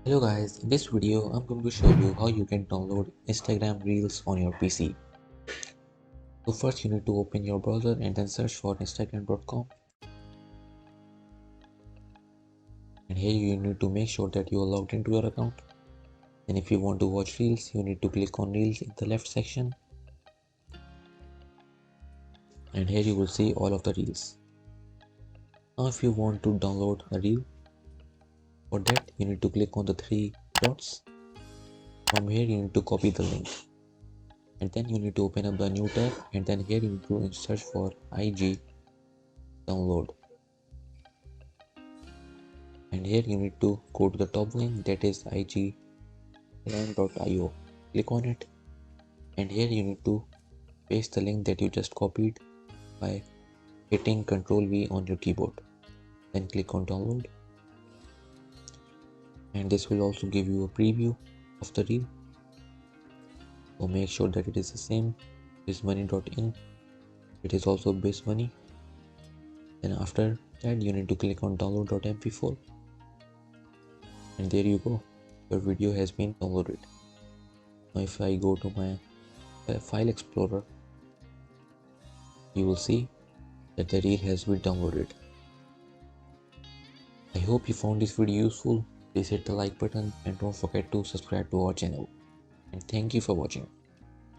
Hello guys, in this video I'm going to show you how you can download Instagram Reels on your PC. So first you need to open your browser and then search for instagram.com, and here you need to make sure that you are logged into your account. And if you want to watch Reels, you need to click on Reels in the left section, and here you will see all of the Reels. Now if you want to download a Reel, for that you need to click on the three dots. From here you need to copy the link, and then you need to open up the new tab, and then here you need to search for IG download, and here you need to go to the top link, that is iglearn.io. Click on it, and here you need to paste the link that you just copied by hitting Ctrl V on your keyboard. Then click on download, and this will also give you a preview of the reel. So make sure that it is the same bizmoney.in. It is also bizmoney. Then after that you need to click on download.mp4, and there you go, your video has been downloaded. Now if I go to my file explorer, you will see that the reel has been downloaded. I hope you found this video useful. Please hit the like button and don't forget to subscribe to our channel. And thank you for watching.